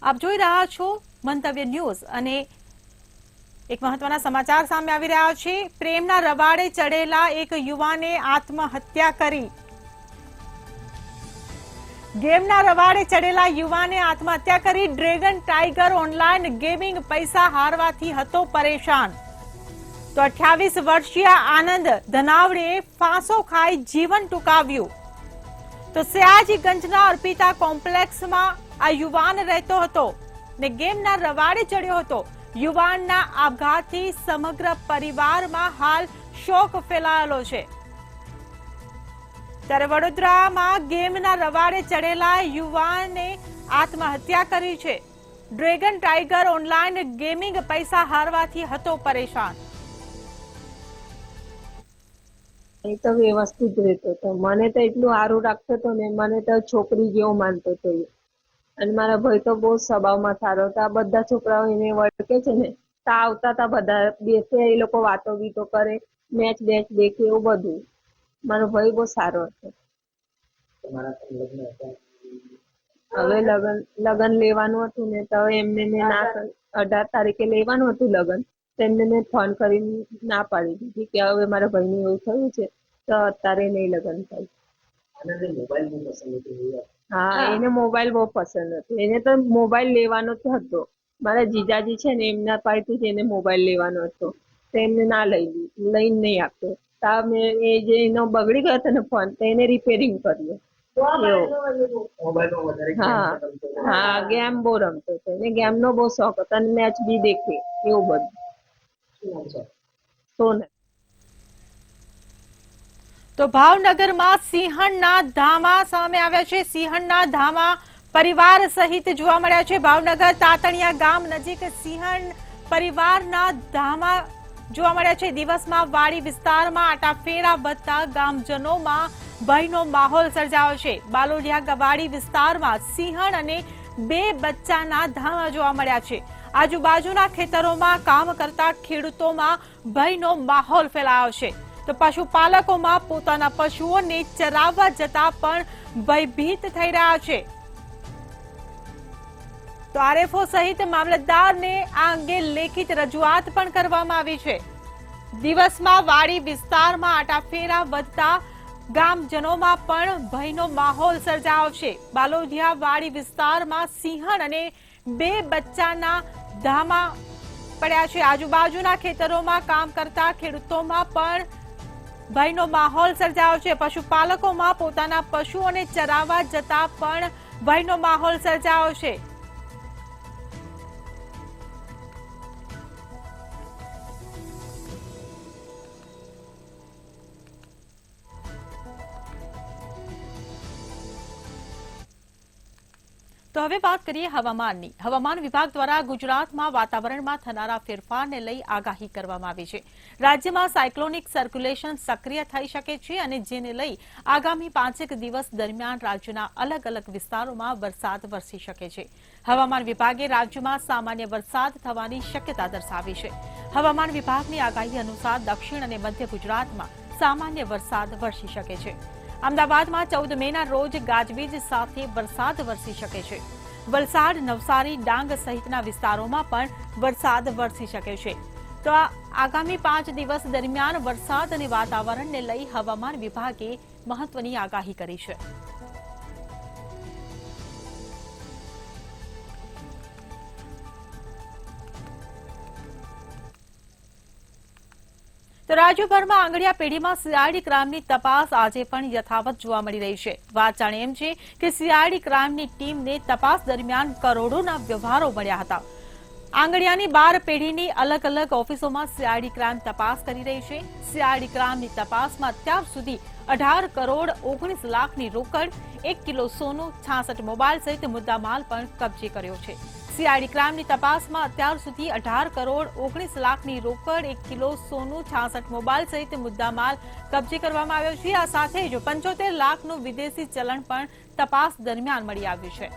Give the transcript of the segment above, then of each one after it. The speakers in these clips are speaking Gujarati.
આપ જોઈ રહ્યા છો મંતવ્ય ન્યૂઝ અને એક મહત્વના સમાચાર સામે આવી રહ્યા છે। પ્રેમના રવાડે ચડેલા એક યુવાને આત્મહત્યા કરી। ગેમના રવાડે ચડેલા યુવાને આત્મહત્યા કરી। ડ્રેગન ટાઈગર ઓનલાઈન ગેમિંગ પૈસા હારવાથી હતો પરેશાન। તો 28 વર્ષીય આનંદ ધનાવડે ફાંસો ખાઈ જીવન ટૂંકાવ્યું। તો સયાજીગંજના અર્પિતા કોમ્પ્લેક્સમાં આ યુવાન રહેતો હતો ને ગેમના રવાડે ચડ્યો હતો। યુવાનના આપઘાતથી સમગ્ર પરિવારમાં હાલ શોક ફેલાયેલો છે। ત્યારે વડોદરામાં ગેમના રવાડે ચડેલા યુવાને આત્મહત્યા કરી છે। ડ્રેગન ટાઈગર ઓનલાઈન ગેમિંગ પૈસા હારવાથી હતો પરેશાન। એ તો વ્યવસ્થિત રહેતો હતો। મને તો એટલું સારું રાખતો હતો ને, મને તો છોકરી જેવો માનતો હતો। અને મારા ભાઈ તો બહુ સ્વભાવમાં સારો હતો। આ બધા છોકરાઓ એને વળકે છે ને, તો આવતા હતા બધા બેસે, એ લોકો વાતો બીતો કરે, મેચ બેચ દેખે, એવું બધું। મારો ભાઈ બહુ સારો હતો। હવે લગન લેવાનું હતું ને, તો એમને મેં ના 18 તારીખે લેવાનું હતું લગન, તેમને મેં ફોન કરીને ના પાડી દીધી કે હવે મારા ભાઈને એવું થયું છે તો અત્યારે નહીં લગન થાય। હા, એને મોબાઈલ બહુ પસંદ હતો। એને તો મોબાઈલ લેવાનો જ હતો। મારા જીજાજી છે ને, એમના પાસેથી જ એને મોબાઈલ લેવાનો હતો, તો એમને ના લઈને નહીં આપ્યો। તો મેં એ જે એનો બગડી ગયો હતો ને ફોન, તો એને રિપેરિંગ કર્યો। હા હા, ગેમ બહુ રમતો હતો। એને ગેમનો બહુ શોખ હતો અને મેચ બી દેખે, એવું બધું। સોનલ। તો ભાવનગરમાં સિંહણના ધામા સામે આવ્યા છે। સિંહણના ધામા પરિવાર સહિત જોવા મળ્યા છે। ભાવનગર તાતણિયા ગામ નજીક સિંહણ પરિવારના ધામા જોવા મળ્યા છે। દિવસમાં વાડી વિસ્તારમાં આટાફેરા વધતા ગામજનોમાં ભયનો માહોલ સર્જાયો છે। બાલોડિયા ગવાડી વિસ્તારમાં સિંહણ અને 2 બચ્ચાના ધામા જોવા મળ્યા છે। આજુબાજુના ખેતરોમાં કામ કરતા ખેડૂતોમાં ભયનો માહોલ ફેલાયો છે। તો પશુપાલકોમાં પોતાના પશુઓને ચરાવવા જતા પણ ભયભીત થઈ રહ્યા છે। તો આરએફઓ સહિત મામલતદારને આ અંગે લેખિત રજૂઆત પણ કરવામાં આવી છે। દિવસમાં વાડી વિસ્તારમાં આટાફેરા વધતા ગામજનોમાં પણ ભયનો માહોલ સર્જાયો છે। બાલોદિયા વાડી વિસ્તારમાં સિંહણ અને 2 બચ્ચાના ધામા પડ્યા છે। આજુબાજુના ખેતરોમાં કામ કરતા ખેડૂતોમાં પણ ભયનો માહોલ સર્જાયો છે। પશુપાલકોમાં પોતાના પશુઓને ચરાવવા જતા પણ ભયનો માહોલ સર્જાયો છે। તો હવે વાત કરીએ હવામાનની। હવામાન વિભાગ દ્વારા ગુજરાતમાં વાતાવરણમાં થનારા ફેરફારને લઈ આગાહી કરવામાં આવી છે। રાજ્યમાં સાયક્લોનિક સર્ક્યુલેશન સક્રિય થઈ શકે છે અને જેને લઈ આગામી 5 દિવસ દરમિયાન રાજ્યના અલગ અલગ વિસ્તારોમાં વરસાદ વરસી શકે છે। હવામાન વિભાગે રાજ્યમાં સામાન્ય વરસાદ થવાની શક્યતા દર્શાવી છે। હવામાન વિભાગની આગાહી અનુસાર દક્ષિણ અને મધ્ય ગુજરાતમાં સામાન્ય વરસાદ વરસી શકે છે। અમદાવાદમાં 14 મેના રોજ ગાજવીજ સાથે વરસાદ વરસી શકે છે। વલસાડ, નવસારી, ડાંગ સહિતના વિસ્તારોમાં પણ વરસાદ વરસી શકે છે। તો આગામી 5 દિવસ દરમિયાન વરસાદ અને વાતાવરણને લઈ હવામાન વિભાગે મહત્વની આગાહી કરી છે। તો રાજ્યભરમાં આંગડિયા પેઢીમાં સીઆઈડી ક્રાઇમની તપાસ આજે પણ યથાવત જોવા મળી રહી છે। વાત જાણે એમ છે કે સીઆઈડી ક્રાઇમની ટીમને તપાસ દરમિયાન કરોડોના વ્યવહારો મળ્યા હતા। આંગડિયાની 12 પેઢીની અલગ અલગ ઓફિસોમાં સીઆઈડી ક્રાઇમ તપાસ કરી રહી છે। સીઆઈડી ક્રાઇમની તપાસમાં અત્યાર સુધી 18 કરોડ 19 લાખની રોકડ, 1 કિલો સોનું, 66 મોબાઈલ સહિત મુદ્દામાલ પણ કબજે કર્યો છે। સીઆઈડી ક્રાઇમની તપાસમાં અત્યાર સુધી 18 કરોડ 19 લાખની રોકડ, 1 કિલો સોનું, 66 મોબાઈલ સહિત મુદ્દામાલ કબજે કરવામાં આવ્યો છે। આ સાથે જ 75 લાખનું વિદેશી ચલણ પણ તપાસ દરમિયાન મળી આવ્યું છે।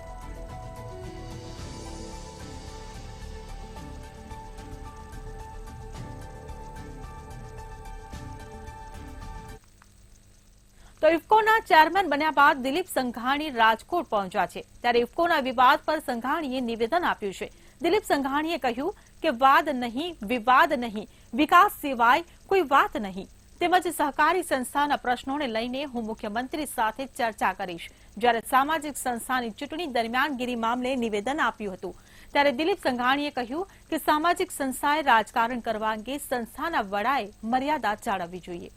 તો ઇફકોના ચેરમેન બન્યા બાદ દિલીપ સંઘાણી રાજકોટ પહોંચ્યા છે, ત્યારે ઇફકોના વિવાદ પર સંઘાણીએ નિવેદન આપ્યું છે. દિલીપ સંઘાણીએ કહ્યું કે વાદ નહીં, વિવાદ નહીં, વિકાસ સિવાય કોઈ વાત નહીં. તેમજ સહકારી સંસ્થાના પ્રશ્નોને લઈને હું મુખ્યમંત્રી સાથે ચર્ચા કરીશ. જ્યારે સામાજિક સંસ્થાની ચૂંટણી દરમિયાનગીરી મામલે નિવેદન આપ્યું હતું, ત્યારે દિલીપ સંઘાણીએ કહ્યું કે સામાજિક સંસ્થાએ રાજકારણ કરવા અંગે સંસ્થાના વડાએ મર્યાદા જાળવવી જોઈએ.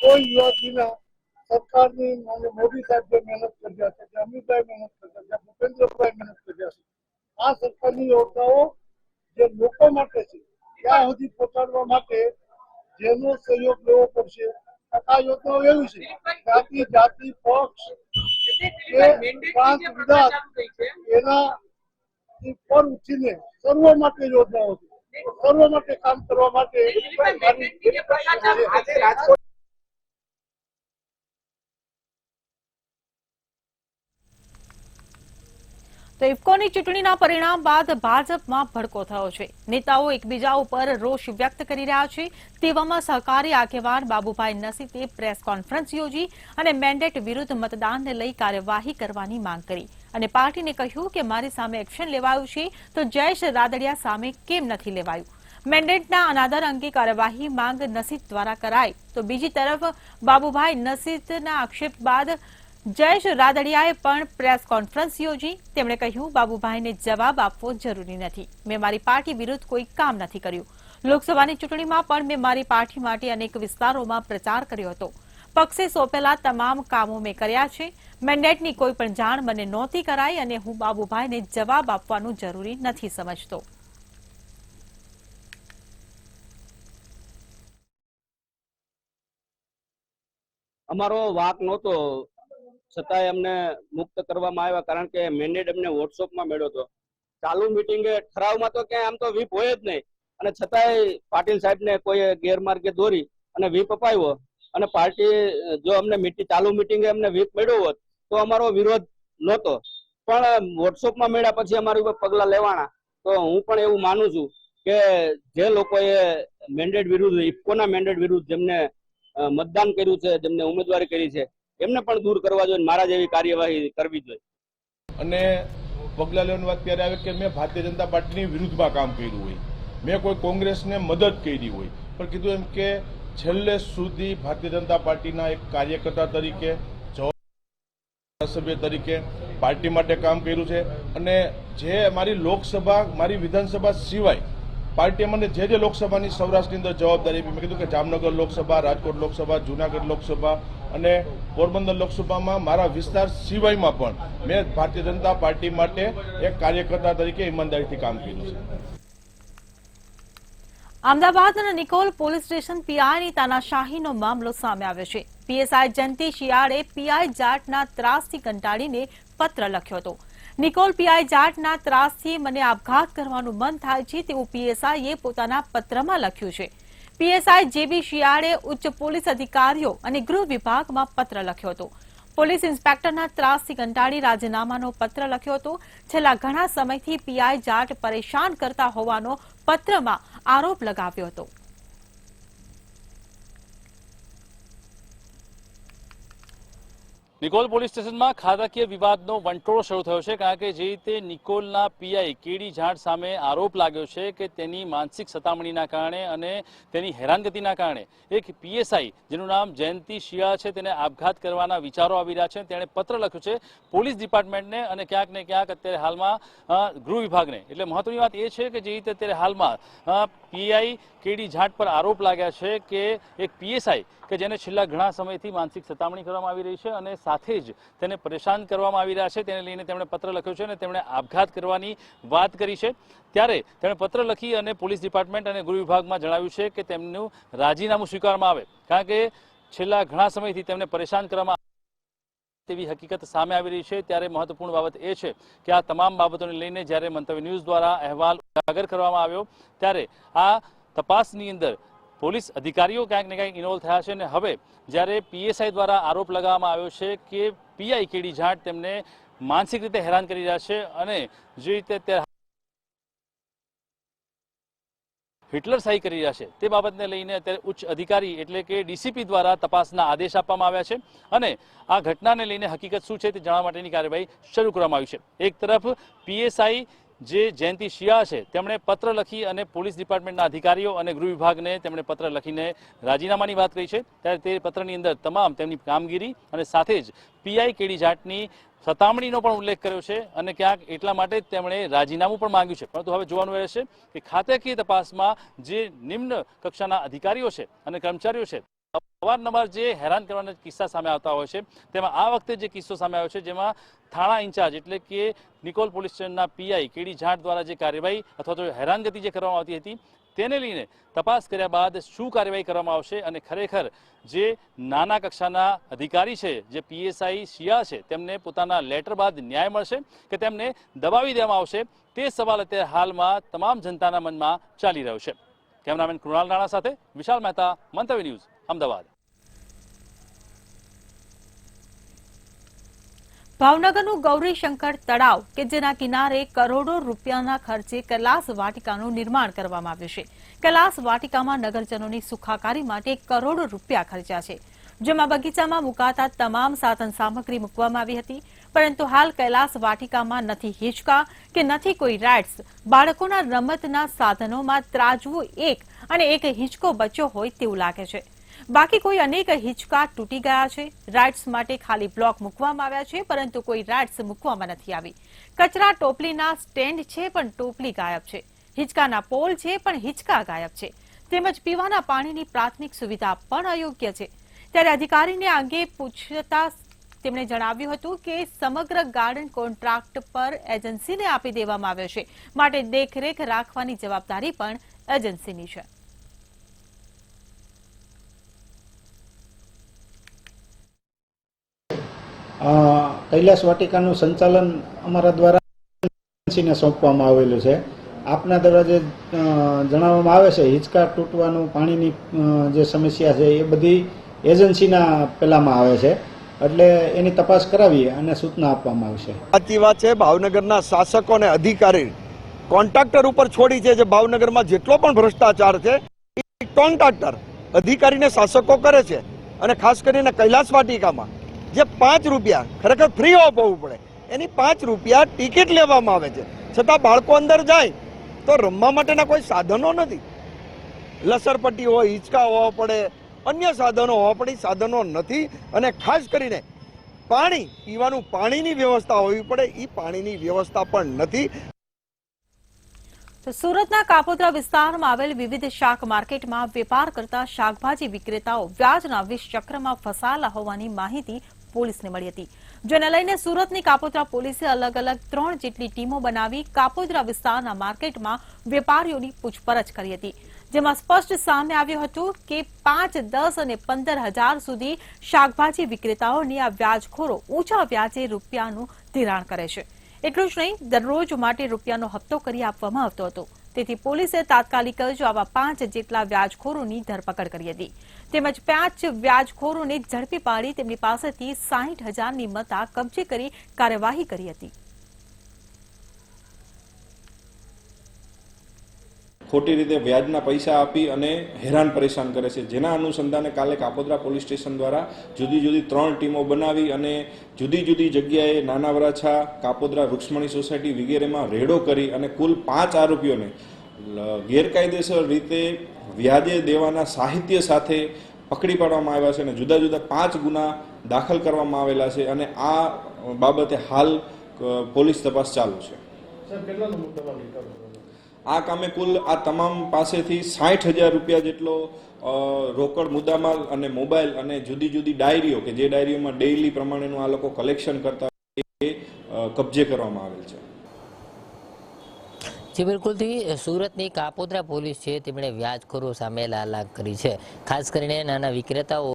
કોઈ યુવાજીના સરકારની મોદી સાહેબ જે મહેનત કર્યા છે, કે અમિતભાઈ મહેનત કર્યા છે, ભૂપેન્દ્રભાઈ મહેનત કર્યા છે, આ સરકારની યોજનાઓ જે લોકો માટે છે ત્યાં સુધી પહોંચાડવા માટે જેનો સહયોગ લેવો પડશે. આ યોજનાઓ એવી છે જ્ઞાતિ, જાતિ, પક્ષ કે પ્રાંત, વિધાત એના પર ઉઠીને સર્વ માટે યોજનાઓ છે. સર્વ માટે કામ કરવા માટે તો ઇફકોની ચૂંટણીના પરિણામ બાદ ભાજપમાં ભડકો થયો છે. નેતાઓ એકબીજા ઉપર રોષ વ્યક્ત કરી રહ્યા છે. તેવામાં સહકારી આગેવાન બાબુભાઈ નસીતે પ્રેસ કોન્ફરન્સ યોજી અને મેન્ડેટ વિરુદ્ધ મતદાનને લઈ કાર્યવાહી કરવાની માંગ કરી અને પાર્ટીને કહ્યું કે મારી સામે એક્શન લેવાયું છે તો જયેશ રાદડિયા સામે કેમ નથી લેવાયું. મેન્ડેટના અનાદર અંગે કાર્યવાહી માંગ નસીત દ્વારા કરાઈ તો બીજી તરફ બાબુભાઈ નસીતના આક્ષેપ બાદ જયેશ રાદડિયાએ પણ પ્રેસ કોન્ફરન્સ યોજી. તેમણે કહ્યું બાબુભાઈને જવાબ આપવો જરૂરી નથી. મેં મારી પાર્ટી વિરુદ્ધ કોઈ કામ નથી કર્યું. લોકસભાની ચૂંટણીમાં પણ મેં મારી પાર્ટી માટે અનેક વિસ્તારોમાં પ્રચાર કર્યો હતો. પક્ષે સોંપેલા તમામ કામો મેં કર્યા છે. મેન્ડેટની કોઈ પણ જાણ મને નહોતી કરાઈ અને હું બાબુભાઈને જવાબ આપવાનું જરૂરી નથી સમજતો. અમારો વાક નહોતો, છતાંય અમને મુક્ત કરવામાં આવ્યા, કારણ કે મેન્ડેટ અમને વોટ્સઅપમાં મળ્યો હતો. ચાલુ મિટિંગે ઠરાવમાં તો ક્યાંય આમ તો વ્હીપ હોય જ નહીં, અને છતાંય પાટીલ સાહેબને કોઈ ગેરમાર્ગે દોરી અને વ્હીપ અપાવ્યો. અને પાર્ટી જો અમને ચાલુ મિટિંગે અમને વ્હીપ મળ્યો હોત તો અમારો વિરોધ નહોતો, પણ વોટ્સઅપમાં મળ્યા પછી અમારી ઉપર પગલાં લેવાના. તો હું પણ એવું માનું છું કે જે લોકોએ મેન્ડેટ વિરુદ્ધ, ઇફકોના મેન્ડેટ વિરુદ્ધ જેમને મતદાન કર્યું છે, જેમને ઉમેદવારી કરી છે, એમને પણ દૂર કરવા જોઈએ, મારા જેવી કાર્યવાહી કરવી જોઈએ. અને પગલાં લેવાની વાત ત્યારે આવે કે મેં ભારતીય જનતા પાર્ટીની વિરુદ્ધમાં કામ કર્યું હોય, મેં કોઈ કોંગ્રેસને મદદ કરી હોય, પણ કીધું એમ કે છેલ્લે સુધી ભારતીય જનતા પાર્ટીના એક કાર્યકર્તા તરીકે, ધારાસભ્ય તરીકે પાર્ટી માટે કામ કર્યું છે. અને જે મારી લોકસભા, મારી વિધાનસભા સિવાય પાર્ટીએ મને જે લોકસભાની સૌરાષ્ટ્રની અંદર જવાબદારી આપી, મેં કીધું કે જામનગર લોકસભા, રાજકોટ લોકસભા, જુનાગઢ લોકસભા અને પોરબંદર લોકસભામાં મારા વિસ્તાર સિવાયમાં પણ મેં ભારતીય જનતા પાર્ટી માટે એક કાર્યકર્તા તરીકે ઈમાનદારીથી કામ કર્યું છે. અમદાવાદના નિકોલ પોલીસ સ્ટેશન પીઆઈની તાનાશાહીનો મામલો સામે આવ્યો છે. પીએસઆઈ જયંતિ શિયાળે પીઆઈ જાટના ત્રાસથી કંટાળીને પત્ર લખ્યો હતો. નિકોલ પીઆઈ જાટના ત્રાસથી મને આપઘાત કરવાનું મન થાય છે તેવું પીએસઆઈએ પોતાના પત્રમાં લખ્યું છે. પીએસઆઈ જેબી શિયાળે ઉચ્ચ પોલીસ અધિકારીઓ અને ગૃહ વિભાગમાં પત્ર લખ્યો હતો. પોલીસ ઇન્સ્પેક્ટરના ત્રાસથી કંટાળી રાજીનામાનો પત્ર લખ્યો હતો. છેલ્લા ઘણા સમયથી પીઆઈ જાટ પરેશાન કરતા હોવાનો પત્રમાં આરોપ લગાવ્યો હતો. નિકોલ પોલીસ સ્ટેશનમાં ખાતાકીય વિવાદનો વંટોળ શરૂ થયો છે, કારણ કે જે રીતે નિકોલના પીઆઈ કેડી જાટ સામે આરોપ લાગ્યો છે કે તેની માનસિક સતામણીના કારણે અને તેની હેરાનગતિના કારણે એક પીએસઆઈ જેનું નામ જયંતિ શિયાળ છે તેને આપઘાત કરવાના વિચારો આવી રહ્યા છે. તેણે પત્ર લખ્યું છે પોલીસ ડિપાર્ટમેન્ટને અને ક્યાંક ને ક્યાંક અત્યારે હાલમાં ગૃહ વિભાગને. એટલે મહત્વની વાત એ છે કે જે રીતે અત્યારે હાલમાં પીઆઈ કેડી જાટ પર આરોપ લાગ્યા છે કે એક પીએસઆઈ કે જેને છેલ્લા ઘણા સમયથી માનસિક સતામણી કરવામાં આવી રહી છે અને સાથે જ તેને પરેશાન કરવામાં આવી રહ્યા છે, તેને લઈને તેમણે પત્ર લખ્યો છે અને તેમણે આપઘાત કરવાની વાત કરી છે. ત્યારે તેમણે પત્ર લખી અને પોલીસ ડિપાર્ટમેન્ટ અને ગૃહ વિભાગમાં જણાવ્યું છે કે તેમનું રાજીનામું સ્વીકારવામાં આવે, કારણ કે છેલ્લા ઘણા સમયથી તેમને પરેશાન કરવામાં તેવી હકીકત સામે આવી રહી છે. ત્યારે મહત્વપૂર્ણ બાબત એ છે કે આ તમામ બાબતોને લઈને જ્યારે મંતવ્ય ન્યૂઝ દ્વારા અહેવાલ ઉજાગર કરવામાં આવ્યો ત્યારે આ તપાસની અંદર પોલીસ અધિકારીઓ ક્યાંક ને ક્યાંક ઇન્વોલ્વ થયા છે. અને હવે જ્યારે પીએસઆઈ દ્વારા આરોપ લગાવવામાં આવ્યો છે કે પીઆઈ કેડી જાટ તેમને માનસિક રીતે હેરાન કરી રહ્યા છે અને જે રીતે હિટલરશાહી કરી રહ્યા છે તે બાબતને લઈને અત્યારે ઉચ્ચ અધિકારી એટલે કે ડીસીપી દ્વારા તપાસના આદેશ આપવામાં આવ્યા છે અને આ ઘટનાને લઈને હકીકત શું છે તે જાણવા માટેની કાર્યવાહી શરૂ કરવામાં આવી છે. એક તરફ પીએસઆઈ જે જયંતિ શિયા છે તેમણે પત્ર લખી અને પોલીસ ડિપાર્ટમેન્ટના અધિકારીઓ અને ગૃહ વિભાગને તેમણે પત્ર લખીને રાજીનામાની વાત કરી છે. ત્યારે તે પત્રની અંદર તમામ તેમની કામગીરી અને સાથે જ પીઆઈ કેડી જાટની સતામણીનો પણ ઉલ્લેખ કર્યો છે અને ક્યાંક એટલા માટે તેમણે રાજીનામું પણ માંગ્યું છે. પરંતુ હવે જોવાનું રહેશે કે ખાતાકીય તપાસમાં જે નિમ્ન કક્ષાના અધિકારીઓ છે અને કર્મચારીઓ છે અવારનવાર જે હેરાન કરવાના કિસ્સા સામે આવતા હોય છે તેમાં આ વખતે જે કિસ્સો સામે આવ્યો છે જેમાં થાણા ઇન્ચાર્જ એટલે કે નિકોલ પોલીસ સ્ટેશનના પીઆઈ કેડી જાટ દ્વારા જે કાર્યવાહી અથવા તો હેરાનગતિ જે કરવામાં આવતી હતી તેને લઈને તપાસ કર્યા બાદ શું કાર્યવાહી કરવામાં આવશે અને ખરેખર જે નાના કક્ષાના અધિકારી છે જે પીએસઆઈ શિયા છે તેમને પોતાના લેટર બાદ ન્યાય મળશે કે તેમને દબાવી દેવામાં આવશે તે સવાલ અત્યારે હાલમાં તમામ જનતાના મનમાં ચાલી રહ્યો છે. કેમેરામેન કૃણાલ રાણા સાથે વિશાલ મહેતા, મંતવ્ય ન્યૂઝ, અમદાવાદ. ભાવનગરનું ગૌરીશંકર તળાવ કે જેના કિનારે કરોડો રૂપિયાના ખર્ચે કૈલાસ વાટિકાનું નિર્માણ કરવામાં આવ્યું છે. કૈલાસ વાટિકામાં નગરજનોની સુખાકારી માટે કરોડો રૂપિયા ખર્ચ્યા છે, જેમાં બગીચામાં મુકાતા તમામ સાધન સામગ્રી મૂકવામાં આવી હતી. પરંતુ હાલ કૈલાસ વાટિકામાં નથી હિંચકા કે નથી કોઈ રાઇડ્સ. બાળકોના રમતના સાધનોમાં ત્રાજવું એક અને એક હિંચકો બચ્યો હોય તેવું લાગે છે. બાકી કોઈ અનેક હિંચકા તૂટી ગયા છે. રાઇડ્સ માટે ખાલી બ્લોક મૂકવામાં આવ્યા છે પરંતુ કોઈ રાઇડ્સ મૂકવામાં નથી આવી. કચરા ટોપલીના સ્ટેન્ડ છે પણ ટોપલી ગાયબ છે. હિંચકાના પોલ છે પણ હિંચકા ગાયબ છે. તેમજ પીવાના પાણીની પ્રાથમિક સુવિધા પણ અયોગ્ય છે. ત્યારે અધિકારીને આ અંગે પૂછતા તેમણે જણાવ્યું હતું કે સમગ્ર ગાર્ડન કોન્ટ્રાક્ટ પર એજન્સીને આપી દેવામાં આવ્યો છે, માટે દેખરેખ રાખવાની જવાબદારી પણ એજન્સીની છે. કૈલાસ વાટિકાનું સંચાલન અમારા દ્વારા એજન્સીને સોંપવામાં આવેલું છે. આપના દ્વારા જે જણાવવામાં આવે છે હિંચકા તૂટવાનું, પાણીની જે સમસ્યા છે એ બધી એજન્સીના પેલામાં આવે છે, એટલે એની તપાસ કરાવીએ અને સૂચના આપવામાં આવશે. સાચી વાત છે. ભાવનગરના શાસકો અને અધિકારી કોન્ટ્રાક્ટર ઉપર છોડી છે. જે ભાવનગરમાં જેટલો પણ ભ્રષ્ટાચાર છે એ કોન્ટ્રાક્ટર અધિકારીને શાસકો કરે છે. અને ખાસ કરીને કૈલાસ વાટિકામાં જે 5 રૂપિયા ખરેખર ફ્રી ઓફ હોવું પડે એની 5 રૂપિયા ટિકિટ લેવામાં આવે છે, છતાં બાળકો અંદર જાય તો રમવા માટેના કોઈ સાધનો નથી. લસરપટ્ટી હોય, હિંચકા હોવા પડે, અન્ય સાધનો હોવા પડે, સાધનો નથી. અને ખાસ કરીને પાણી, પીવાનું પાણીની વ્યવસ્થા હોવી પડે, એ પાણીની વ્યવસ્થા પણ નથી. તો સુરતના કાપોદ્રા વિસ્તારમાં આવેલ વિવિધ શાક માર્કેટમાં વેપાર કરતા શાકભાજી વિક્રેતાઓ વ્યાજના વિષ ચક્રમાં ફસાયેલા હોવાની માહિતી પોલીસને મળી હતી, જેને લઈને સુરતની કાપોદ્રા પોલીસે અલગ અલગ 3 જેટલી ટીમો બનાવી કાપોદ્રા વિસ્તારના માર્કેટમાં વેપારીઓની પૂછપરછ કરી હતી, જેમાં સ્પષ્ટ સામે આવ્યું હતું કે 5, 10 અને 15 હજાર સુધી શાકભાજી વિક્રેતાઓની આ વ્યાજખોરો ઊંચા વ્યાજે રૂપિયાનું ધિરાણ કરે છે. એટલું જ નહીં, દરરોજ માટે રૂપિયાનો હપ્તો કરી આપવામાં આવતો હતો. તેથી પોલીસે તાત્કાલિક જ આવા 5 જેટલા વ્યાજખોરોની ધરપકડ કરી હતી. તેમજ 5 વ્યાજખોરોને ઝડપી પાડી તેમની પાસેથી 60,000ની મત્તા કબજે કરી કાર્યવાહી કરી હતી. ખોટી રીતે વ્યાજના પૈસા આપી અને હેરાન પરેશાન કરે છે, જેના અનુસંધાને કાલે કાપોદ્રા પોલીસ સ્ટેશન દ્વારા જુદી જુદી 3 ટીમો બનાવી અને જુદી જુદી જગ્યાએ નાના વરાછા, કાપોદ્રા રૂક્ષ્મણી સોસાયટી વગેરેમાં રેડો કરી અને કુલ 5 આરોપીઓને ગેરકાયદેસર રીતે વ્યાજે દેવાના સાહિત્ય સાથે પકડી પાડવામાં આવ્યા છે અને જુદા જુદા 5 ગુના દાખલ કરવામાં આવેલા છે અને આ બાબતે હાલ પોલીસ તપાસ ચાલુ છે. આ કામે કુલ આ તમામ પાસેથી 60,000 રૂપિયા જેટલો રોકડ મુદ્દામાલ અને મોબાઈલ અને જુદી જુદી ડાયરીઓ કે જે ડાયરીઓમાં ડેઇલી પ્રમાણેનું આ લોકો કલેક્શન કરતા એ કબજે કરવામાં આવેલ છે. જે બિલકુલથી સુરતની કાપોદ્રા પોલીસ છે તેમણે વ્યાજખોરો સામે લાલાક કરી છે. ખાસ કરીને નાના વિક્રેતાઓ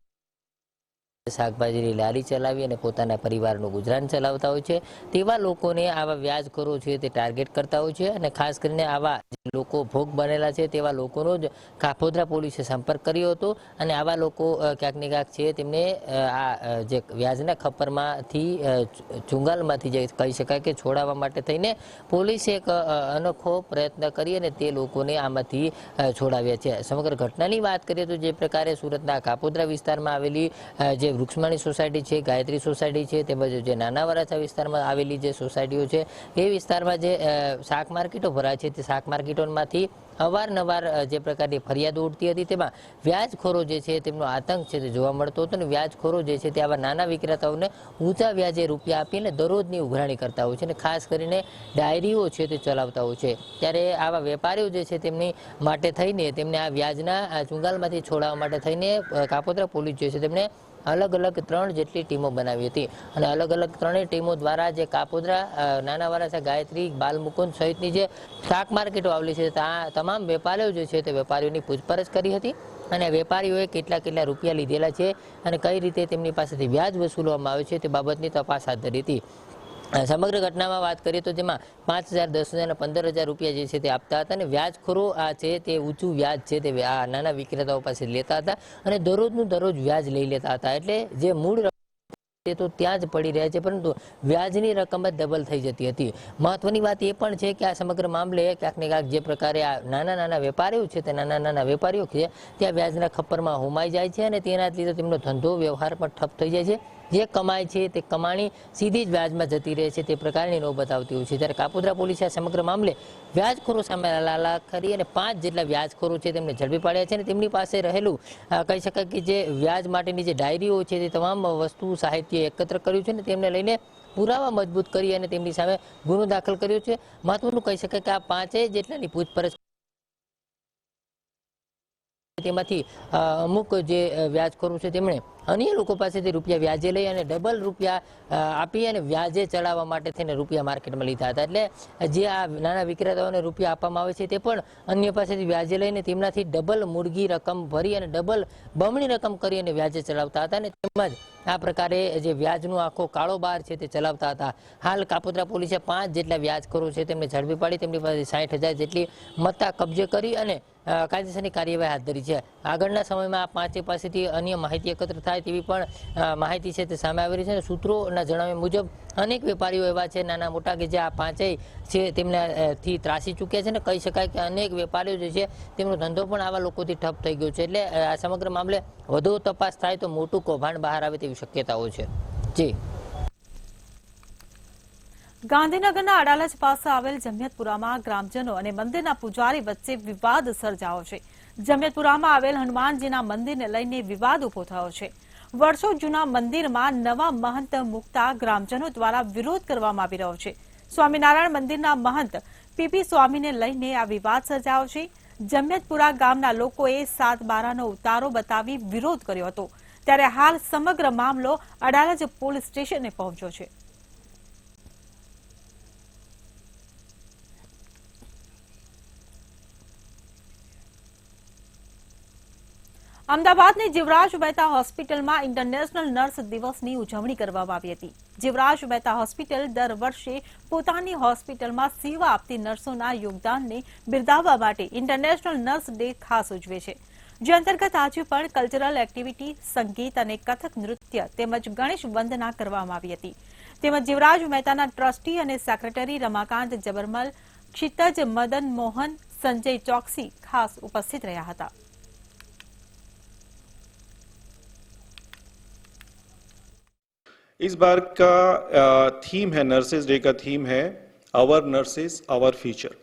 શાકભાજીની લારી ચલાવી અને પોતાના પરિવારનું ગુજરાન ચલાવતા હોય છે તેવા લોકોને આવા વ્યાજખોરો છે તે ટાર્ગેટ કરતા હોય છે અને ખાસ કરીને આવા લોકો ભોગ બનેલા છે તેવા લોકોનો જ કાપોદ્રા પોલીસે સંપર્ક કર્યો હતો અને આવા લોકો ક્યાંક ને ક્યાંક છે તેમને આ જે વ્યાજના ખપ્પરમાંથી ચુંગાલમાંથી જે કહી શકાય કે છોડાવવા માટે થઈને પોલીસે એક અનોખો પ્રયત્ન કરી અને તે લોકોને આમાંથી છોડાવ્યા છે. સમગ્ર ઘટનાની વાત કરીએ તો જે પ્રકારે સુરતના કાપોદ્રા વિસ્તારમાં આવેલી જે વૃક્ષમાણી સોસાયટી છે, ગાયત્રી સોસાયટી છે, તેમજ જે નાના વરાછા વિસ્તારમાં આવેલી જે સોસાયટીઓ છે એ વિસ્તારમાં જે શાક માર્કેટો ભરાય છે તે શાક માર્કેટોમાંથી અવારનવાર જે પ્રકારની ફરિયાદો ઉઠતી હતી તેમાં વ્યાજખોરો જે છે તેમનો આતંક છે તે જોવા મળતો હતો અને વ્યાજખોરો જે છે તે આવા નાના વિક્રેતાઓને ઊંચા વ્યાજે રૂપિયા આપીને દરરોજની ઉઘરાણી કરતા હોય છે અને ખાસ કરીને ડાયરીઓ છે તે ચલાવતા હોય છે. ત્યારે આવા વેપારીઓ જે છે તેમની માટે થઈને તેમને આ વ્યાજના ચુંગાલમાંથી છોડાવવા માટે થઈને કાપોદ્રા પોલીસ જે છે તેમને અલગ અલગ 3 જેટલી ટીમો બનાવી હતી અને અલગ અલગ 3 ટીમો દ્વારા જે કાપોદ્રા, નાના વરાછા, ગાયત્રી, બાલમુકુંદ સહિતની જે શાક માર્કેટો આવેલી છે ત્યાં તમામ વેપારીઓ જે છે તે વેપારીઓની પૂછપરછ કરી હતી અને વેપારીઓએ કેટલા રૂપિયા લીધેલા છે અને કઈ રીતે તેમની પાસેથી વ્યાજ વસૂલવામાં આવે છે તે બાબતની તપાસ હાથ ધરી હતી. સમગ્ર ઘટનામાં વાત કરીએ તો જેમાં 5,000, 10,000 અને 15,000 રૂપિયા જે છે તે આપતા હતા અને વ્યાજખોરો આ છે તે ઊંચું વ્યાજ છે તે આ નાના વિક્રેતાઓ પાસે લેતા હતા અને દરરોજનું દરરોજ વ્યાજ લઈ લેતા હતા. એટલે જે મૂળ તે તો ત્યાં જ પડી રહ્યા છે પરંતુ વ્યાજની રકમ જ ડબલ થઈ જતી હતી. મહત્વની વાત એ પણ છે કે આ સમગ્ર મામલે ક્યાંક ને ક્યાંક જે પ્રકારે આ નાના વેપારીઓ છે તે નાના વેપારીઓ છે ત્યાં વ્યાજના ખપ્પરમાં હોમાઈ જાય છે અને તેના લીધે તેમનો ધંધો વ્યવહાર પણ ઠપ થઈ જાય છે. જે કમાય છે તે કમાણી સીધી જ વ્યાજમાં જતી રહે છે તે પ્રકારની નોબત આવતી હોય છે. ત્યારે કાપોદ્રા પોલીસે આ સમગ્ર મામલે વ્યાજખોરો સામે લાલા કરી અને 5 જેટલા વ્યાજખોરો છે તેમને ઝડપી પાડ્યા છે અને તેમની પાસે રહેલું કહી શકાય કે જે વ્યાજ માટેની જે ડાયરીઓ છે તે તમામ વસ્તુ સાહિત્ય એકત્ર કર્યું છે અને તેમને લઈને પુરાવા મજબૂત કરી અને તેમની સામે ગુનો દાખલ કર્યો છે. મહત્વનું કહી શકાય કે આ 5 જેટલાની પૂછપરછ તેમાંથી અમુક જે વ્યાજખોરો છે તેમણે અન્ય લોકો પાસેથી રૂપિયા વ્યાજે લઈ અને ડબલ રૂપિયા આપી અને વ્યાજે ચડાવવા માટે થઈને રૂપિયા માર્કેટમાં લીધા હતા. એટલે જે આ નાના વિક્રેતાઓને રૂપિયા આપવામાં આવે છે તે પણ અન્ય પાસેથી વ્યાજે લઈને તેમનાથી ડબલ મૂળગી રકમ ભરી અને ડબલ બમણી રકમ કરી અને વ્યાજે ચલાવતા હતા અને તેમજ આ પ્રકારે જે વ્યાજનો આખો કાળોબાર છે તે ચલાવતા હતા. હાલ કાપોદ્રા પોલીસે 5 જેટલા વ્યાજખોરો છે તેમને ઝડપી પાડી તેમની પાસે 60,000 જેટલી મત્તા કબજે કરી અને કાયદેસરની કાર્યવાહી હાથ ધરી છે. આગળના સમયમાં આ 5 પાસેથી અન્ય માહિતી એકત્ર થાય તેવી પણ માહિતી છે તે સામે આવી રહી છે અને સૂત્રોના જણાવ્યા મુજબ અનેક વેપારીઓ એવા છે નાના મોટા કે જે આ 5 છે તેમનાથી ત્રાસી ચૂક્યા છે અને કહી શકાય કે અનેક વેપારીઓ જે છે તેમનો ધંધો પણ આવા લોકોથી ઠપ થઈ ગયો છે. એટલે આ સમગ્ર મામલે વધુ તપાસ થાય તો મોટું કૌભાંડ બહાર આવે તેવી શક્યતાઓ છે. જી ગાંધીનગરના અડાલજ પાસે આવેલ જમિયતપુરામાં ગ્રામજનો અને મંદિરના પૂજારી વચ્ચે વિવાદ સર્જાયો છે. જમિયતપુરામાં આવેલ હનુમાનજીના મંદિરને લઈને વિવાદ ઉભો થયો છે. વર્ષો જૂના મંદિરમાં નવા મહંત મૂકતા ગ્રામજનો દ્વારા વિરોધ કરવામાં આવી રહ્યો છે. સ્વામિનારાયણ મંદિરના મહંત પીપી સ્વામીને લઈને આ વિવાદ સર્જાયો છે. જમિયતપુરા ગામના લોકોએ 7/12નો ઉતારો બતાવી વિરોધ કર્યો હતો. ત્યારે હાલ સમગ્ર મામલો અડાલજ પોલીસ સ્ટેશને પહોંચ્યો છે. અમદાવાદની જીવરાજ મહેતા હોસ્પિટલમાં ઇન્ટરનેશનલ નર્સ દિવસની ઉજવણી કરવામાં આવી હતી. જીવરાજ મહેતા હોસ્પિટલ દર વર્ષે પોતાની હોસ્પિટલમાં સેવા આપતી નર્સોના યોગદાનને બિરદાવવા માટે ઇન્ટરનેશનલ નર્સ ડે ખાસ ઉજવે છે. જે અંતર્ગત આજે પણ કલ્ચરલ એક્ટિવિટી, સંગીત અને કથક નૃત્ય તેમજ ગણેશ વંદના કરવામાં આવી હતી. તેમજ જીવરાજ મહેતાના ટ્રસ્ટી અને સેક્રેટરી રમાકાંત જબરમલ, ક્ષિતજ મદન મોહન, સંજય ચોકસી ખાસ ઉપસ્થિત રહ્યા હતા. इस बार का थीम है, नर्सेज डे का थीम है आवर नर्सेज आवर फ्यूचर.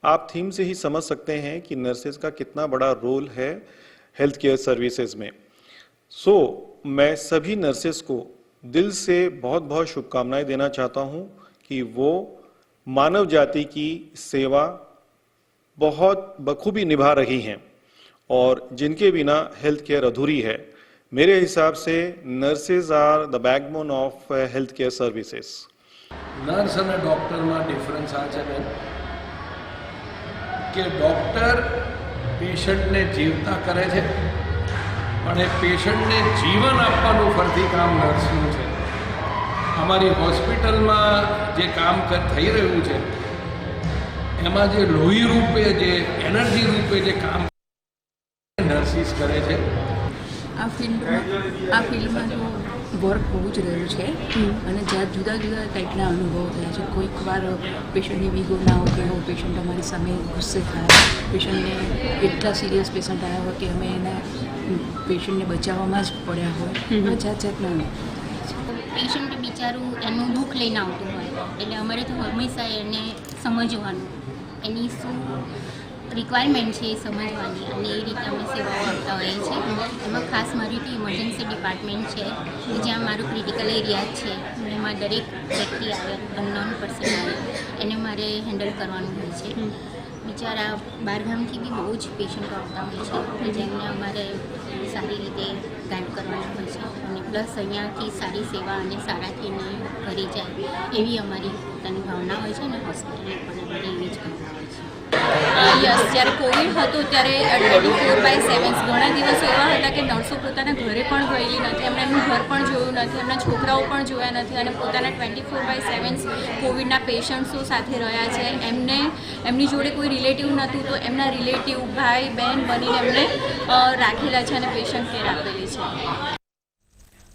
आप थीम से ही समझ सकते हैं कि नर्सेज का कितना बड़ा रोल है हेल्थ केयर सर्विसेज में. सो मैं सभी नर्सेज को दिल से बहुत बहुत शुभकामनाएं देना चाहता हूं कि वो मानव जाति की सेवा बहुत बखूबी निभा रही हैं और जिनके बिना हेल्थ केयर अधूरी है. मेरे हिसाब से nurses are the backbone of health care services. Nurse અને ડૉક્ટરમાં ડિફરન્સ આ છે બેન કે ડૉક્ટર પેશન્ટને જીવતા કરે છે પણ એ પેશન્ટને જીવન આપવાનું ફરતી કામ નર્સનું છે. અમારી હોસ્પિટલમાં જે કામ થઈ રહ્યું છે એમાં જે લોહી રૂપે, જે એનર્જી રૂપે જે કામ નર્સિસ કરે છે. આ ફિલ્ડમાં તો વર્ક બહુ જ રહ્યું છે અને જ્યાં જુદા જુદા ટાઈપના અનુભવો થયા છે. કોઈક વાર પેશન્ટની વીગો ના હોય કે હું પેશન્ટ અમારી સામે ગુસ્સે થાય, પેશન્ટને એટલા સિરિયસ પેશન્ટ આવ્યા હોય કે અમે એના પેશન્ટને બચાવવામાં જ પડ્યા હોય, જાત જાતના અનુભવ. પેશન્ટ બિચારું એનું દુઃખ લઈને આવતું હોય એટલે અમારે તો હંમેશા એને સમજવાનું, એની શું રિક્વાયરમેન્ટ છે એ સમજવાની અને એ રીતે અમે સેવાઓ આપતા હોઈએ છીએ. એમાં ખાસ મારી તો ઇમરજન્સી ડિપાર્ટમેન્ટ છે કે જ્યાં મારું ક્રિટિકલ એરિયા છે. એમાં દરેક વ્યક્તિ આવે, અનનોન પર્સન આવે, એને મારે હેન્ડલ કરવાનું હોય છે. બિચારા બહારગામથી બી બહુ જ પેશન્ટો આવતા હોય છે જેમને અમારે સારી રીતે ગાઈડ કરવાનું હોય છે અને પ્લસ અહીંયાથી સારી સેવા અને સારાથી ઘરે જાય એવી અમારી પોતાની ભાવના હોય છે અને હોસ્પિટલ પણ અમારી એવી જ ભાવના હોય છે. યસ, જ્યારે કોવિડ હતો ત્યારે 24/7 ઘણા દિવસો એવા હતા કે નર્સો પોતાના ઘરે પણ ગયેલી નથી, એમણે એમનું ઘર પણ જોયું નથી, એમના છોકરાઓ પણ જોયા નથી અને પોતાના 24/7 કોવિડના પેશન્ટ્સો સાથે રહ્યા છે. એમની જોડે કોઈ રિલેટિવ નહોતું તો એમના રિલેટિવ, ભાઈ બહેન બનીને એમને રાખેલા છે અને પેશન્ટ કેર આપેલી છે.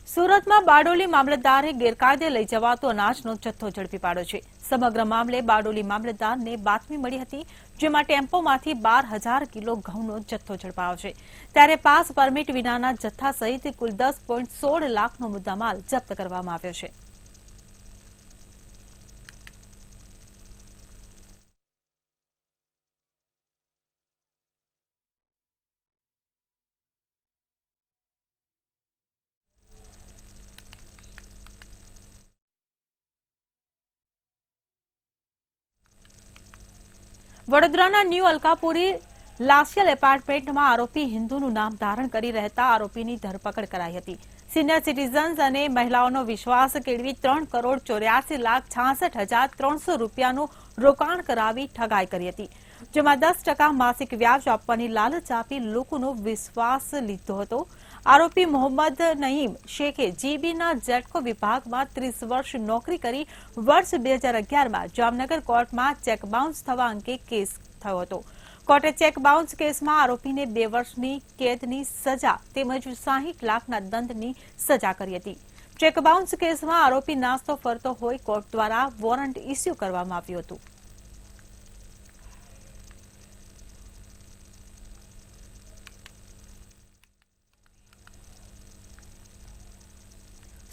સુરતમાં બારડોલી મામલતદારે ગેરકાયદે લઈ જવાતો અનાજનો જથ્થો ઝડપી પાડ્યો છે. સમગ્ર મામલે બારડોલી મામલતદારને બાતમી મળી હતી, જેમાં ટેમ્પોમાંથી 12,000 કિલો ઘઉંનો જથ્થો ઝડપાયો છે. ત્યારે પાસ પરમિટ વિનાના જથ્થા સહિત કુલ 10.16 લાખનો મુદ્દામાલ જપ્ત કરવામાં આવ્યો છે. વડોદરાના ન્યૂ અલકાપુરી લાસિયલ એપાર્ટમેન્ટમાં આરોપી હિન્દુનું નામ ધારણ કરી રહેતા આરોપીની ધરપકડ કરાઈ હતી. સિનિયર સિટીઝન્સ અને મહિલાઓનો વિશ્વાસ કેળવી 3,84,66,300 રૂપિયાનું રોકાણ કરાવી ઠગાઈ કરી હતી, જેમાં 10% માસિક વ્યાજ આપવાની લાલચ આપી લોકોનો વિશ્વાસ લીધો હતો. આરોપી મોહમ્મદ નઈમ શેખે જીબીના જેટકો વિભાગમાં 30 વર્ષ નોકરી કરી વર્ષ 2011માં જામનગર કોર્ટમાં ચેક બાઉન્સ થવા અંગે કેસ થયો હતો. કોર્ટે ચેક બાઉન્સ કેસમાં આરોપીને 2 વર્ષની કેદની સજા તેમજ 60 લાખના દંડની સજા કરી હતી. ચેક બાઉન્સ કેસમાં આરોપી નાસ્તો ફરતો હોય કોર્ટ દ્વારા વોરંટ ઇસ્યુ કરવામાં આવ્યું હતું.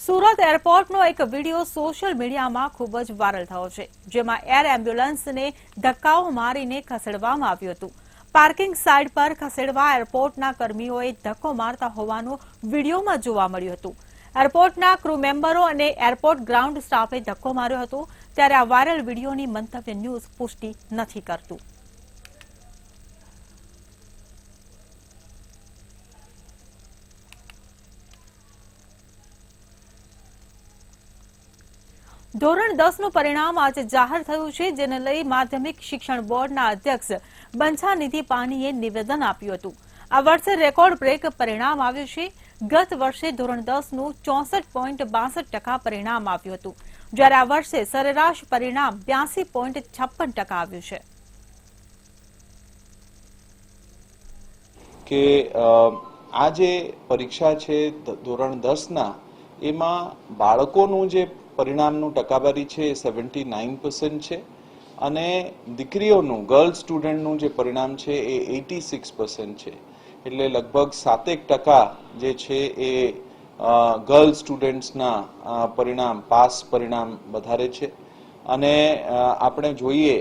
સુરત એરપોર્ટનો એક વિડીયો સોશિયલ મીડિયામાં ખૂબ જ વાયરલ થયો છે, જેમાં એર એમ્બ્યુલન્સને ધક્કાઓ મારીને ખસેડવામાં આવ્યું હતું. પાર્કિંગ સાઇડ પર ખસેડવા એરપોર્ટના કર્મીઓએ ધક્કો મારતા હોવાનું વિડીયોમાં જોવા મળ્યું હતું. એરપોર્ટના ક્રૂ મેમ્બરો અને એરપોર્ટ ગ્રાઉન્ડ સ્ટાફે ધક્કો માર્યો હતો. ત્યારે આ વાયરલ વિડીયોની મંતવ્ય ન્યૂઝ પુષ્ટિ નથી કરતું. ધોરણ 10નું પરિણામ આજે જાહેર થયું છે, જેને લઈ માધ્યમિક શિક્ષણ બોર્ડના અધ્યક્ષ બંછાનિધિ પાનીએ નિવેદન આપ્યું હતું. આ વર્ષે રેકોર્ડ બ્રેક પરિણામ આવ્યું છે. ગત વર્ષે ધોરણ 10નું 64.62% પરિણામ આવ્યું હતું, જ્યારે આ વર્ષે સરેરાશ પરિણામ 82.56% આવ્યું છે. કે આ જે પરીક્ષા છે ધોરણ 10ના, એમાં બાળકોનું જે પરિણામનું ટકાવારી છે એ 79% છે અને દીકરીઓનું, ગર્લ સ્ટુડન્ટનું જે પરિણામ છે એ 86% છે. એટલે લગભગ 7% જે છે એ ગર્લ સ્ટુડન્ટ્સના પરિણામ, પાસ પરિણામ વધારે છે. અને આપણે જોઈએ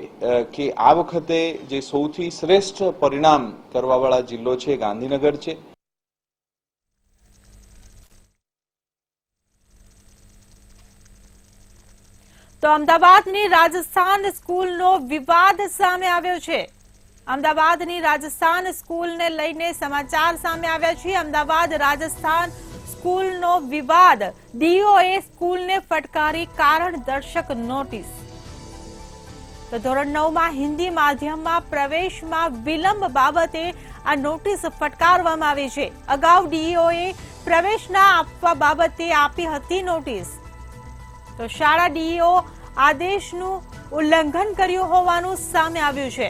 કે આ વખતે જે સૌથી શ્રેષ્ઠ પરિણામ કરવાવાળા જિલ્લો છે ગાંધીનગર છે. તો અમદાવાદની રાજસ્થાન સ્કૂલનો વિવાદ સામે આવ્યો છે. અમદાવાદની રાજસ્થાન સ્કૂલને લઈને સમાચાર સામે આવ્યા છે. અમદાવાદ રાજસ્થાન સ્કૂલનો વિવાદ. ડીઓએ સ્કૂલને ફટકારી કારણ દર્શક નોટિસ. તો ધોરણ 9માં હિન્દી માધ્યમમાં પ્રવેશમાં વિલંબ બાબતે આ નોટિસ ફટકારવામાં આવી છે. અગાઉ ડીઈઓએ પ્રવેશ ના આપવા બાબતે આપી હતી નોટિસ. તો શાળા ડીઈઓ આદેશનું ઉલ્લંઘન કર્યું હોવાનું સામે આવ્યું છે.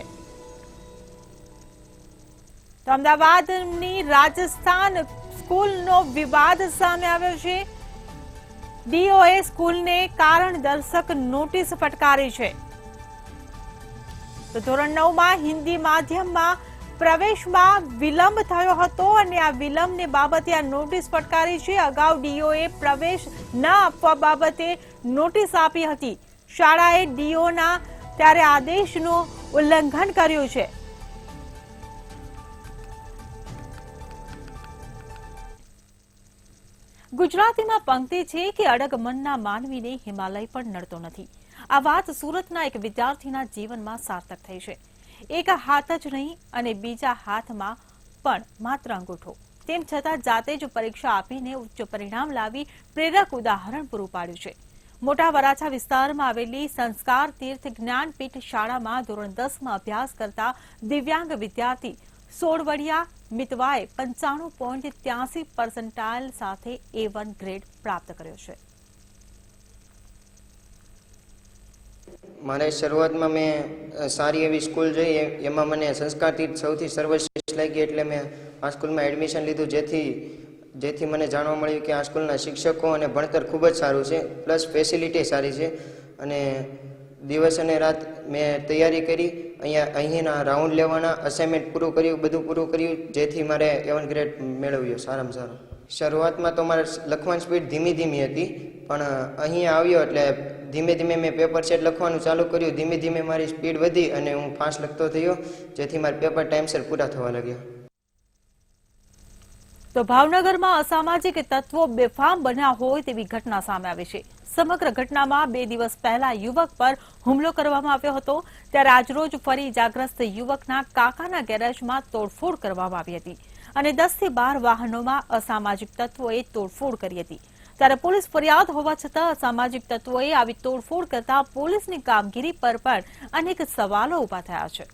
તો અમદાવાદની રાજસ્થાન સ્કૂલનો વિવાદ સામે આવ્યો છે. ડીઈઓએ સ્કૂલને કારણ દર્શક નોટિસ ફટકારી છે. તો ધોરણ 9માં હિન્દી માધ્યમમાં પ્રવેશમાં વિલંબ થયો હતો અને આ વિલંબને બાબતે આ નોટિસ ફટકારી છે. અગાઉ ડીઈઓએ પ્રવેશ ન આપવા બાબતે નોટિસ આપી હતી. શાળાએ ડીઈઓના ત્યારે આદેશનું ઉલ્લંઘન કર્યું છે. ગુજરાતીમાં પંક્તિ છે કે અડગ મનના માનવીને હિમાલય પણ નડતો નથી. આ વાત સુરતના એક વિદ્યાર્થીના જીવનમાં સાર્થક થઈ છે. એક હાથ જ નહીં અને બીજા હાથમાં પણ માત્ર અંગૂઠો. તેમ છતાં જાતે જ પરીક્ષા આપીને ઉચ્ચ પરિણામ લાવી પ્રેરક ઉદાહરણ પૂરું પાડ્યું છે. મોટા વરાછા વિસ્તારમાં આવેલી સંસ્કાર તીર્થ જ્ઞાનપીઠ શાળામાં ધોરણ 10માં અભ્યાસ કરતા દિવ્યાંગ વિદ્યાર્થી સોળવડિયા મિતવાએ 95.83% સાથે A1 ગ્રેડ પ્રાપ્ત કર્યો છે. મારે શરૂઆતમાં મેં સારી એવી સ્કૂલ જોઈ, એમાં મને સંસ્કાર તીર્થ સૌથી સર્વશ્રેષ્ઠ લાગી, એટલે મેં આ સ્કૂલમાં એડમિશન લીધું, જેથી મને જાણવા મળ્યું કે આ સ્કૂલના શિક્ષકો અને ભણતર ખૂબ જ સારું છે, પ્લસ ફેસિલિટી સારી છે. અને દિવસ અને રાત મેં તૈયારી કરી, અહીંના રાઉન્ડ લેવાના, અસાઇનમેન્ટ પૂરું કર્યું, બધું પૂરું કર્યું, જેથી મારે A1 ગ્રેડ મેળવ્યો સારામાં સારો. શરૂઆતમાં તો મારે લખવાની સ્પીડ ધીમી હતી, પણ અહીંયા આવ્યો એટલે ધીમે ધીમે મેં પેપર સેટ લખવાનું ચાલુ કર્યું. ધીમે ધીમે મારી સ્પીડ વધી અને હું ફાસ્ટ લખતો થયો, જેથી મારા પેપર ટાઈમસર પૂરા થવા લાગ્યા. તો ભાવનગરમાં અસામાજિક તત્વો બેફામ બન્યા હોય તેવી ઘટના સામે આવી છે. સમગ્ર ઘટનામાં 2 દિવસ પહેલા યુવક પર હુમલો કરવામાં આવ્યો હતો. ત્યારે આજરોજ ફરી ઇજાગ્રસ્ત યુવકના કાકાના ગેરેજમાં તોડફોડ કરવામાં આવી હતી અને 10 થી 12 વાહનોમાં અસામાજિક તત્વોએ તોડફોડ કરી હતી. ત્યારે પોલીસ ફરિયાદ હોવા છતાં અસામાજિક તત્વોએ આવી તોડફોડ કરતા પોલીસની કામગીરી પર પણ અનેક સવાલો ઉભા થયા છે.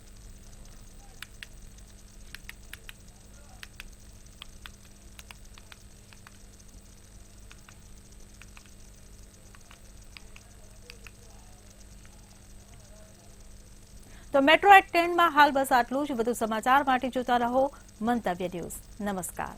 તો મેટ્રો એટ 10 માં હાલ બસ આટલું જ. વધુ સમાચાર માટે જોતા રહો મંતવ્ય ન્યૂઝ. નમસ્કાર.